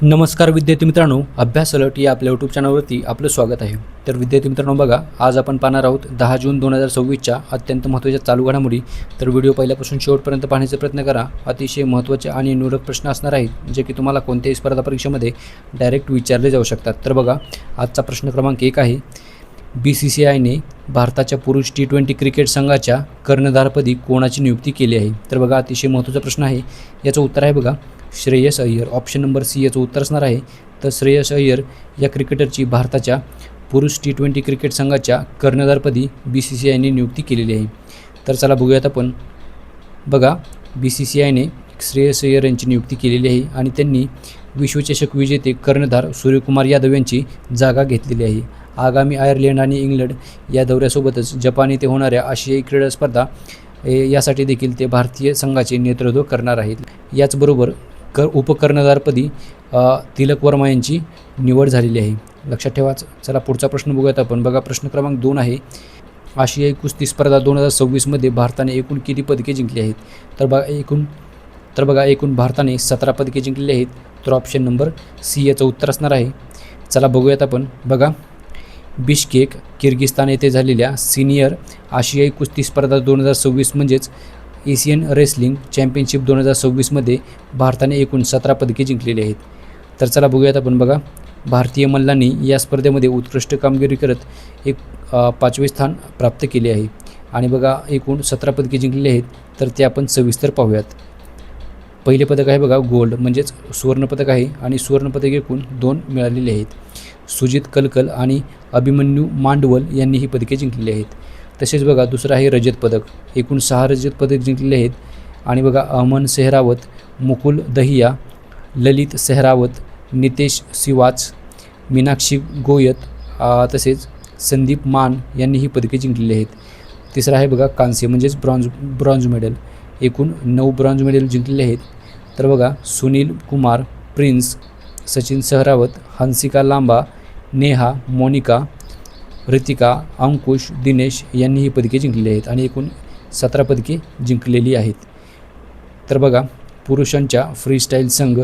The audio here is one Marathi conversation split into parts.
नमस्कार विद्यार्थी मित्रांनो, अभ्यास अलर्ट या आपल्या यूट्यूब चॅनलवरती आपलं स्वागत आहे. तर विद्यार्थी मित्रांनो बघा, आज आपण पाहणार आहोत 10 जून 2026च्या अत्यंत महत्त्वाच्या चालू घडामोडी. तर व्हिडिओ पहिल्यापासून शेवटपर्यंत पाहण्याचा प्रयत्न करा. अतिशय महत्त्वाचे आणि निवडक प्रश्न असणार आहेत जे की तुम्हाला कोणत्याही स्पर्धा परीक्षेमध्ये डायरेक्ट विचारले जाऊ शकतात. तर बघा, आजचा प्रश्न क्रमांक 1 आहे. BCCIने भारताच्या पुरुष T20 क्रिकेट संघाच्या कर्णधारपदी कोणाची नियुक्ती केली आहे? तर बघा, अतिशय महत्त्वाचा प्रश्न आहे. याचं उत्तर आहे बघा Shreyas Iyer. Option number C याचं उत्तर असणार आहे. तर श्रेयस अय्यर या क्रिकेटरची भारताच्या पुरुष T20 क्रिकेट संघाच्या कर्णधारपदी BCCIने नियुक्ती केलेली आहे. तर चला बघूयात आपण. बघा, BCCIने श्रेयस अय्यर यांची नियुक्ती केलेली आहे आणि त्यांनी विश्वचषक विजेते कर्णधार सूर्यकुमार यादव यांची जागा घेतलेली आहे. आगामी आयर्लंड आणि इंग्लंड या दौऱ्यासोबतच जपान येथे होणाऱ्या आशियाई क्रीडा स्पर्धा यासाठी देखील ते भारतीय संघाचे नेतृत्व करणार आहेत. याचबरोबर उपकर्णधारपदी तिलक वर्मा यांची निवड झालेली आहे. लक्षात ठेवा. चला पुढचा प्रश्न बघूयात आपण. बघा, प्रश्न क्रमांक 2 आहे. आशियाई कुस्ती स्पर्धा 2026मध्ये भारताने एकूण किती पदके जिंकली आहेत? तर बघा एकूण भारताने 17 पदके जिंकलेली आहेत. तर ऑप्शन नंबर सी याचं उत्तर असणार आहे. चला बघूयात आपण. बघा, बिश्केक किर्गिस्तान येथे झालेल्या सिनियर आशियाई कुस्ती स्पर्धा 2026 म्हणजेच एशियन रेसलिंग चॅम्पियनशिप 2026मध्ये भारताने एकूण 17 पदके जिंकलेली आहेत. तर चला बघूयात आपण. बघा, भारतीय मल्लांनी या स्पर्धेमध्ये उत्कृष्ट कामगिरी करत 5वे स्थान प्राप्त केले आहे आणि बघा एकूण 17 पदके जिंकलेली आहेत. तर ते आपण सविस्तर पाहूयात. पहिले पदक आहे बघा गोल्ड म्हणजेच सुवर्णपदक आहे आणि सुवर्णपदक एकूण 2 मिळालेले आहेत. सुजित कलकल आणि अभिमन्यू मांडवल यांनी ही पदके जिंकलेली आहेत. तसेच बघा दुसरं आहे रजत पदक. एकूण 6 रजत पदक जिंकलेले आहेत आणि बघा अमन सेहरावत, मुकुल दहिया, ललित सेहरावत, नितेश सिवाच, मीनाक्षी गोयत तसेच संदीप मान यांनी ही पदके जिंकलेली आहेत. तिसरं आहे बघा कांस्य म्हणजेच ब्रॉन्झ मेडल. एकूण 9 ब्रॉन्झ मेडल जिंकलेले आहेत. तर बघा सुनील कुमार, प्रिन्स, सचिन सेहरावत, हंसिका लांबा, नेहा, मोनिका, रितिका, अंकुश, दिनेश यांनी ही पदके जिंकलेली आहेत आणि एकूण 17 पदके जिंकलेली आहेत. तर बघा पुरुषांच्या फ्रीस्टाईल संघ.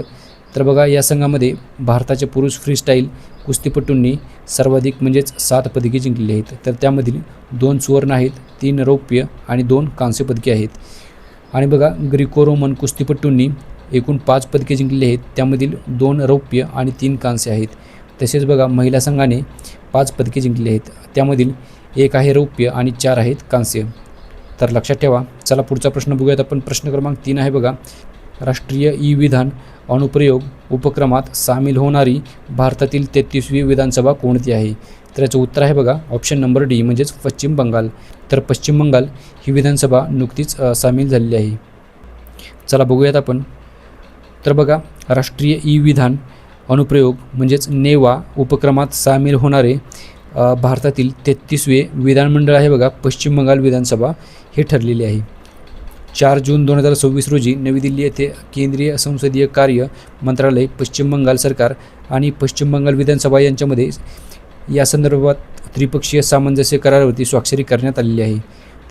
तर बघा या संघामध्ये भारताच्या पुरुष फ्रीस्टाईल कुस्तीपटूंनी सर्वाधिक म्हणजेच 7 पदके जिंकलेली आहेत. तर त्यामधील 2 सुवर्ण आहेत, 3 रौप्य आणि 2 कांस्य पदके आहेत. आणि बघा ग्रीको रोमन कुस्तीपटूंनी एकूण 5 पदके जिंकलेली आहेत. त्यामधील 2 रौप्य आणि 3 कांस्य आहेत. तसेच बघा महिला संघाने 5 पदके जिंकलेली आहेत. त्यामधील 1 आहे रौप्य आणि 4 आहेत कांस्य. तर लक्षात ठेवा. चला पुढचा प्रश्न बघूयात आपण. प्रश्न क्रमांक 3 आहे बघा. राष्ट्रीय विधान अनुप्रयोग उपक्रमात सामील होणारी भारतातील 33वी विधानसभा कोणती आहे? तर याचं उत्तर आहे बघा ऑप्शन नंबर डी म्हणजेच पश्चिम बंगाल. तर पश्चिम बंगाल ही विधानसभा नुकतीच सामील झालेली आहे. चला बघूयात आपण. तर बघा राष्ट्रीय विधान अनुप्रयोग म्हणजेच नेवा उपक्रमात सामील होणारे भारतातील 33वे विधानमंडळ आहे बघा पश्चिम बंगाल विधानसभा हे ठरलेले आहे. 4 जून 2026 रोजी नवी दिल्ली येथे केंद्रीय संसदीय कार्य मंत्रालय, पश्चिम बंगाल सरकार आणि पश्चिम बंगाल विधानसभा यांच्यामध्ये या संदर्भात त्रिपक्षीय सामंजस्य करारावरती स्वाक्षरी करण्यात आलेली आहे.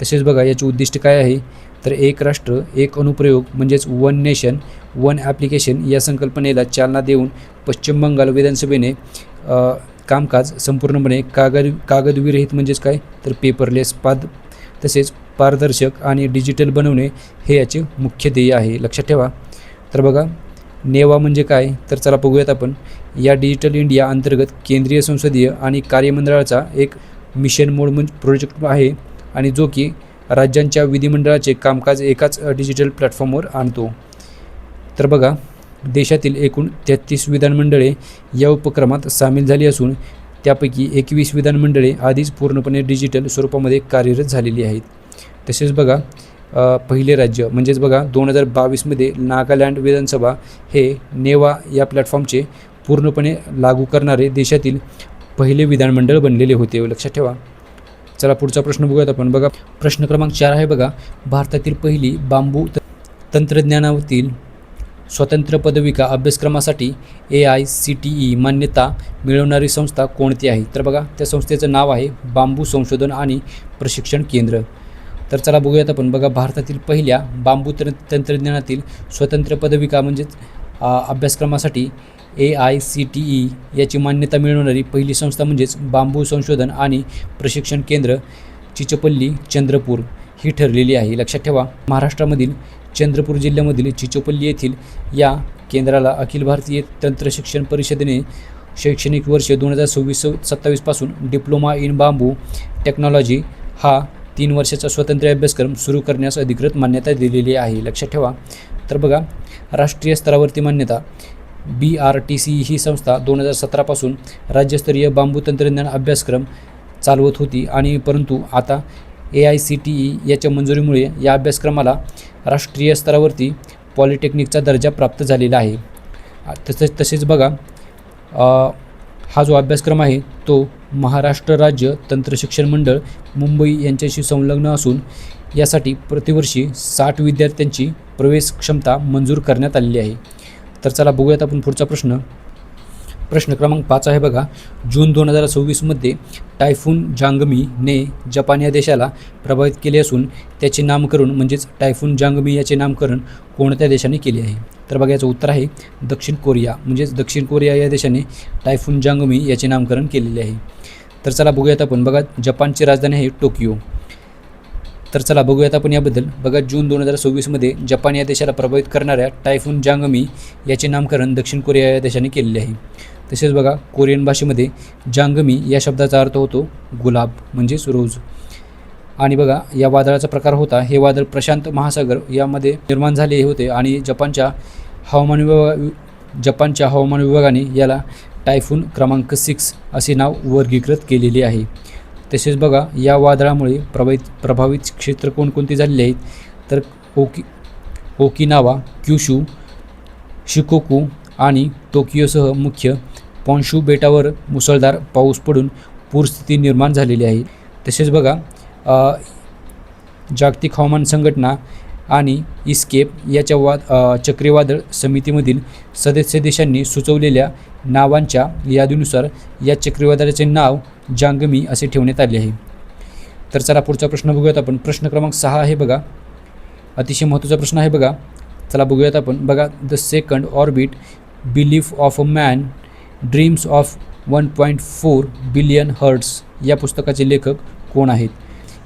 तसेच बघा याचे उद्दिष्ट काय आहे? तर एक राष्ट्र एक अनुप्रयोग म्हणजेच वन नेशन वन ॲप्लिकेशन या संकल्पनेला चालना देऊन पश्चिम बंगाल विधानसभेने कामकाज संपूर्णपणे कागदविरहित म्हणजेच काय तर पेपरलेस तसेच पारदर्शक आणि डिजिटल बनवणे हे याचे मुख्य ध्येय आहे. लक्षात ठेवा. तर बघा नेवा म्हणजे काय? तर चला बघूयात आपण. या डिजिटल इंडिया अंतर्गत केंद्रीय संसदीय आणि कार्यमंडळाचा एक मिशन मोड प्रोजेक्ट आहे आणि जो की राज्यांच्या विधिमंडळाचे कामकाज एकाच डिजिटल प्लॅटफॉर्मवर आणतो. तर बघा देशातील एकूण 33 विधानमंडळे या उपक्रमात सामील झाली असून त्यापैकी 21 विधानमंडळे आधीच पूर्णपणे डिजिटल स्वरूपामध्ये कार्यरत झालेली आहेत. तसेच बघा पहिले राज्य म्हणजेच बघा 2022मध्ये नागालँड विधानसभा हे नेवा या प्लॅटफॉर्मचे पूर्णपणे लागू करणारे देशातील पहिले विधानमंडळ बनलेले होते. लक्षात ठेवा. चला पुढचा प्रश्न बघूयात आपण. बघा प्रश्न क्रमांक 4 आहे बघा. भारतातील पहिली बांबू तंत्रज्ञानातील स्वतंत्र पदविका अभ्यासक्रमासाठी AICTE मान्यता मिळवणारी संस्था कोणती आहे? तर बघा त्या संस्थेचं नाव आहे बांबू संशोधन आणि प्रशिक्षण केंद्र. तर चला बघूयात आपण. बघा भारतातील पहिल्या बांबू तंत्रज्ञानातील स्वतंत्र पदविका म्हणजेच अभ्यासक्रमासाठी AICTE याची मान्यता मिळवणारी पहिली संस्था म्हणजेच बांबू संशोधन आणि प्रशिक्षण केंद्र चिचपल्ली चंद्रपूर ही ठरलेली आहे. लक्षात ठेवा, महाराष्ट्रामधील चंद्रपूर जिल्ह्यामधील चिचोपल्ली येथील या केंद्राला अखिल भारतीय तंत्रशिक्षण परिषदेने शैक्षणिक वर्ष 2026-27 पासून डिप्लोमा इन बांबू टेक्नॉलॉजी हा 3 वर्षाचा स्वतंत्र अभ्यासक्रम सुरू करण्यास अधिकृत मान्यता दिलेली आहे. लक्षात ठेवा. तर बघा, राष्ट्रीय स्तरावरती मान्यता BRTC ही संस्था 2017 पासून राज्यस्तरीय बांबू तंत्रज्ञान अभ्यासक्रम चालवत होती आणि परंतु आता AICTE याच्या मंजुरीमुळे या अभ्यासक्रमाला राष्ट्रीय स्तरावरती पॉलिटेक्निकचा दर्जा प्राप्त झालेला आहे. तसेच बघा, हा जो अभ्यासक्रम आहे तो महाराष्ट्र राज्य तंत्रशिक्षण मंडळ मुंबई यांच्याशी संलग्न असून यासाठी प्रतिवर्षी 60 विद्यार्थ्यांची प्रवेश क्षमता मंजूर करण्यात आलेली आहे. तर चला बघूयात आपण पुढचा प्रश्न. प्रश्न क्रमांक 5 आहे बघा. जून 2026 टायफून जांगमीने जपान या देशाला प्रभावित केले असून त्याचे नामकरण म्हणजेच टायफून जांगमी याचे नामकरण कोणत्या देशाने केले आहे? तर बघा, याचं उत्तर आहे दक्षिण कोरिया. म्हणजेच दक्षिण कोरिया या देशाने टायफून जांगमी याचे नामकरण केलेले आहे. तर चला बघूयात आपण. बघा, जपानची राजधानी आहे टोकियो. तर चला बघूयात आपण याबद्दल. बघा, जून 2026 जपान या देशाला प्रभावित करणाऱ्या टायफून जांगमी याचे नामकरण दक्षिण कोरिया या देशाने केलेले आहे. तसेच बघा, कोरियन भाषेमध्ये जांगमी या शब्दाचा अर्थ होतो गुलाब म्हणजेच रोज. आणि बघा, या वादळाचा प्रकार होता, हे वादळ प्रशांत महासागर यामध्ये निर्माण झाले होते आणि जपानच्या हवामान विभागाने याला टायफून क्रमांक 6 असे नाव वर्गीकृत केलेले आहे. तसेच बघा, या वादळामुळे प्रभावित क्षेत्र कोणकोणती झालेली आहेत? तर ओकिनावा, क्युशू, शिकोकू आणि टोकियोसह मुख्य पॉन्शू बेटावर मुसळधार पाऊस पडून पूरस्थिती निर्माण झालेली आहे. तसेच बघा, जागतिक हवामान संघटना आणि इस्केप याच्या चक्रीवादळ समितीमधील सदस्य देशांनी सुचवलेल्या नावांच्या यादीनुसार या चक्रीवादळाचे नाव जांगमी असे ठेवण्यात आले आहे. तर चला पुढचा प्रश्न बघूयात आपण. प्रश्न क्रमांक 6 आहे बघा. अतिशय महत्त्वाचा प्रश्न आहे बघा. चला बघूयात आपण. बघा, the second orbit belief of a man dreams of 1.4 billion hearts या पुस्तकाचे लेखक कोण आहेत?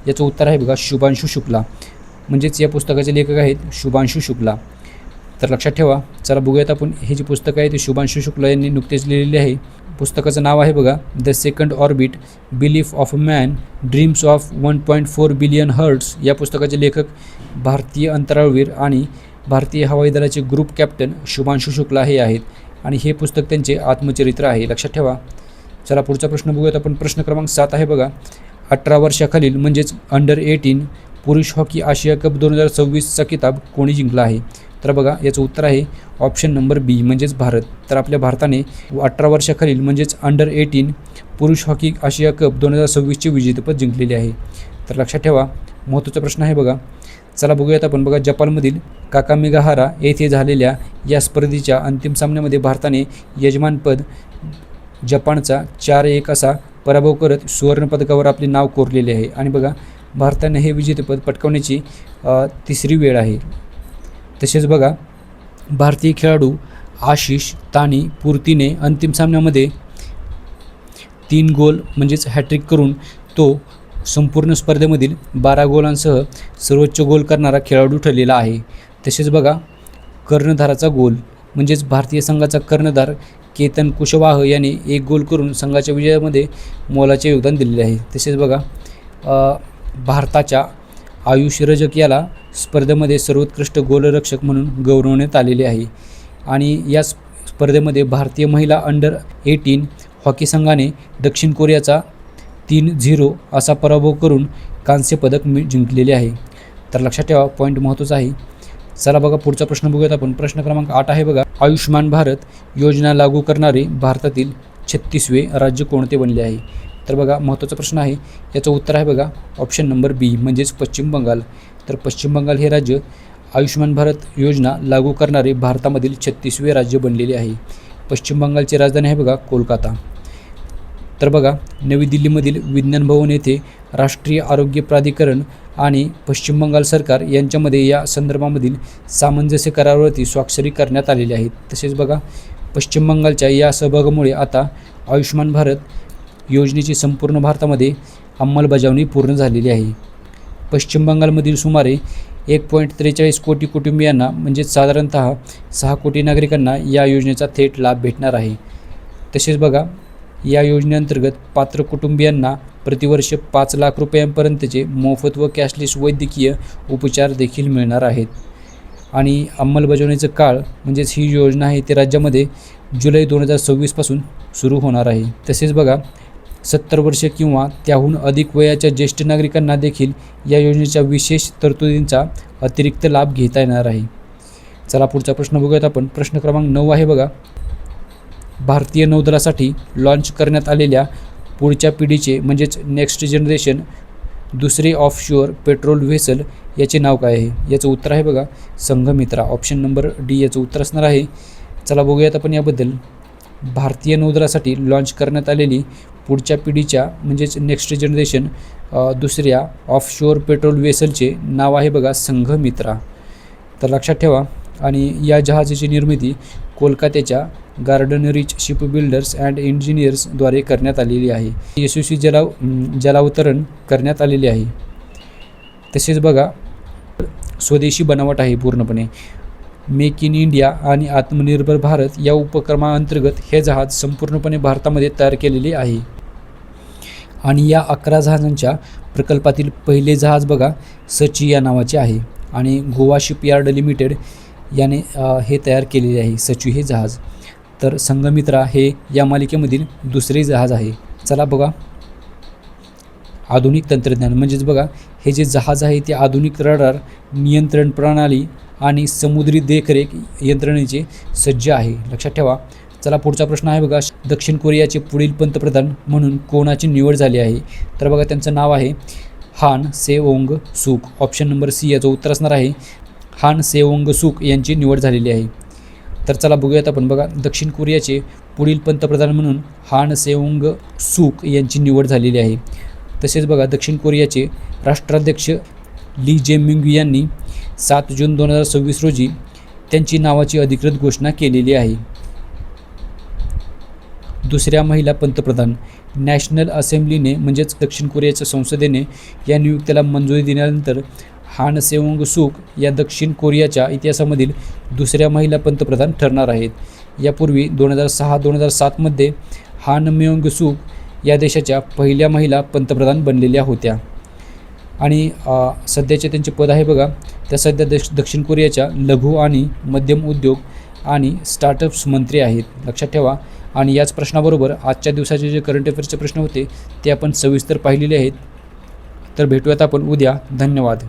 याचं उत्तर आहे बघा शुभांशू शुक्ला. म्हणजेच या पुस्तकाचे लेखक आहेत शुभांशू शुक्ला. तर लक्षात ठेवा. चला बघूयात आपण. हे जे पुस्तक आहे ते शुभांशू शुक्ला यांनी नुकतेच लिहिलेले आहे. पुस्तकाचं नाव आहे बघा the second orbit belief of a man dreams of 1.4 billion hearts. या पुस्तकाचे लेखक भारतीय अंतराळवीर आणि भारतीय हवाई दलाचे ग्रुप कॅप्टन शुभांशू शुक्ला हे आहेत आणि हे पुस्तक त्यांचे आत्मचरित्र आहे. लक्षात ठेवा. चला पुढचा प्रश्न बघूयात आपण. प्रश्न क्रमांक 7 आहे बघा. 18 वर्षाखालील म्हणजेच अंडर 18 पुरुष हॉकी आशिया कप 2026चा किताब कोणी जिंकला आहे? तर बघा, याचं उत्तर आहे ऑप्शन नंबर बी म्हणजेच भारत. तर आपल्या भारताने 18 वर्षाखालील म्हणजेच अंडर 18 पुरुष हॉकी आशिया कप 2026चे विजेतेपद जिंकलेले आहे. तर लक्षात ठेवा. महत्त्वाचा प्रश्न आहे बघा. चला बघूयात आपण. बघा, जपानमधील काकामिगाहारा येथे झालेल्या या स्पर्धेच्या अंतिम सामन्यामध्ये भारताने यजमानपद जपानचा 4-1 असा पराभव करत सुवर्णपदकावर आपले नाव कोरलेले आहे. आणि बघा, भारताने हे विजेतेपद पटकावण्याची 3री वेळ आहे. तसेच बघा, भारतीय खेळाडू आशिष तानी पूर्तीने अंतिम सामन्यामध्ये 3 गोल म्हणजेच हॅट्रिक करून तो संपूर्ण स्पर्धेमधील 12 गोलांसह सर्वोच्च गोल करणारा खेळाडू ठरलेला आहे. तसेच बघा, कर्णधाराचा गोल म्हणजेच भारतीय संघाचा कर्णधार केतन कुशवाह याने 1 गोल करून संघाच्या विजयामध्ये मोलाचे योगदान दिलेले आहे. तसेच बघा, भारताच्या आयुष रजक याला स्पर्धेमध्ये सर्वोत्कृष्ट गोलरक्षक म्हणून गौरवण्यात आलेले आहे. आणि या स्पर्धेमध्ये भारतीय महिला अंडर 18 हॉकी संघाने दक्षिण कोरियाचा 3-0 असा पराभव करून कांस्य पदक जिंकलेले आहे. तर लक्षात ठेवा, पॉईंट महत्त्वाचा आहे. चला बघा, पुढचा प्रश्न बघूयात आपण. प्रश्न क्रमांक 8 आहे बघा. आयुष्मान भारत योजना लागू करणारे भारतातील 36वे राज्य कोणते बनले आहे? तर बघा, महत्त्वाचा प्रश्न आहे. याचं उत्तर आहे बघा ऑप्शन नंबर बी म्हणजेच पश्चिम बंगाल. तर पश्चिम बंगाल हे राज्य आयुष्मान भारत योजना लागू करणारे भारतामधील 36वे राज्य बनलेले आहे. पश्चिम बंगालची राजधानी आहे बघा कोलकाता. तर बघा, नवी दिल्लीमधील विज्ञान भवन येथे राष्ट्रीय आरोग्य प्राधिकरण आणि पश्चिम बंगाल सरकार यांच्यामध्ये या संदर्भामधील सामंजस्य करारावरती स्वाक्षरी करण्यात आलेली आहे. तसेच बघा, पश्चिम बंगालच्या या सहभागामुळे आता आयुष्मान भारत योजनेची संपूर्ण भारतामध्ये अंमलबजावणी पूर्ण झालेली आहे. पश्चिम बंगालमधील सुमारे 1.43 कोटी कुटुंबियांना म्हणजेच साधारणतः 6 कोटी नागरिकांना या योजनेचा थेट लाभ भेटणार आहे. तसेच बघा, या योजनेअंतर्गत पात्र कुटुंबियांना प्रतिवर्ष 5 लाख रुपयांपर्यंतचे मोफत व कॅशलेस वैद्यकीय उपचार देखील मिळणार आहेत. आणि अंमलबजावणीचं काळ म्हणजेच ही योजना आहे ती राज्यामध्ये जुलै 2026 पासून सुरू होणार आहे. तसेच बघा, 70 वर्ष किंवा त्याहून अधिक वयाच्या ज्येष्ठ नागरिकांना देखील या योजनेच्या विशेष तरतुदींचा अतिरिक्त लाभ घेता येणार आहे. चला पुढचा प्रश्न बघूयात आपण. प्रश्न क्रमांक 9 आहे बघा, भारतीय नौदलासाठी लॉन्च करण्यात आलेल्या पुढच्या पिढीचे म्हणजेच नेक्स्ट जनरेशन दुसरे ऑफशोअर पेट्रोल व्हेसल याचे नाव काय आहे? याचं उत्तर आहे बघा संघमित्रा. ऑप्शन नंबर डी याचं उत्तर असणार आहे. चला बघूयात आपण याबद्दल. भारतीय नौदलासाठी लॉन्च करण्यात आलेली पुढच्या पिढीच्या म्हणजेच नेक्स्ट जनरेशन दुसऱ्या ऑफशोअर पेट्रोल वेसलचे नाव आहे बघा संघमित्रा. तर लक्षात ठेवा. आणि या जहाजाची निर्मिती कोलकात्याच्या Garden Reach ship builders and इंजिनियर्सद्वारे करण्यात आलेली आहे. यशस्वी जलावतरण करण्यात आलेले आहे. तसेच बघा, स्वदेशी बनावट आहे पूर्णपणे. मेक इन इंडिया आणि आत्मनिर्भर भारत या उपक्रमाअंतर्गत हे जहाज संपूर्णपणे भारतामध्ये तयार केलेले आहे. आणि या 11 जहाजांच्या प्रकल्पातील पहिले जहाज बघा सची या नावाचे आहे. आणि गोवा शिपयार्ड लिमिटेड याने हे तयार केलेले आहे सची हे जहाज. तर संघमित्रा हे या मालिकेमधील दुसरे जहाज आहे. चला बघा, आधुनिक तंत्रज्ञान म्हणजेच बघा हे जे जहाज आहे ते आधुनिक रडार नियंत्रण प्रणाली आणि समुद्री देखरेख यंत्रणेचे सज्ज आहे. लक्षात ठेवा. चला पुढचा प्रश्न आहे बघा, दक्षिण कोरियाचे पुढील पंतप्रधान म्हणून कोणाची निवड झाली आहे? तर बघा त्यांचं नाव आहे हान सेओंग सूक. ऑप्शन नंबर सी याचं उत्तर असणार आहे. हान सेओंग सूक यांची निवड झालेली आहे. तर चला बघूयात आपण. बघा, दक्षिण कोरियाचे पुढील पंतप्रधान म्हणून हान सेओंग सूक यांची निवड झालेली आहे. तसेच बघा, दक्षिण कोरियाचे राष्ट्राध्यक्ष ली जे-म्यूंग यांनी 7 जून 2026 रोजी त्यांची नावाची अधिकृत घोषणा केलेली आहे. दुसऱ्या महिला पंतप्रधान नॅशनल असेंब्लीने म्हणजेच दक्षिण कोरियाच्या संसदेने या नियुक्तीला मंजुरी दिल्यानंतर हान सेओंग सूक या दक्षिण कोरियाच्या इतिहासामधील दुसऱ्या महिला पंतप्रधान ठरणार आहेत. यापूर्वी 2006-2007 मध्ये हान म्योंग सूक या देशाच्या पहिल्या महिला पंतप्रधान बनलेल्या होत्या. आणि सध्याचे त्यांचे पद आहे बघा, त्या सध्या दक्षिण कोरियाच्या लघु आणि मध्यम उद्योग आणि स्टार्टअप्स मंत्री आहेत. लक्षात ठेवा. आणि याच प्रश्नाबरोबर आजच्या दिवसाचे जे करंट अफेअर्सचे प्रश्न होते ते आपण सविस्तर पाहिलेले आहेत. तर भेटूयात आपण उद्या. धन्यवाद.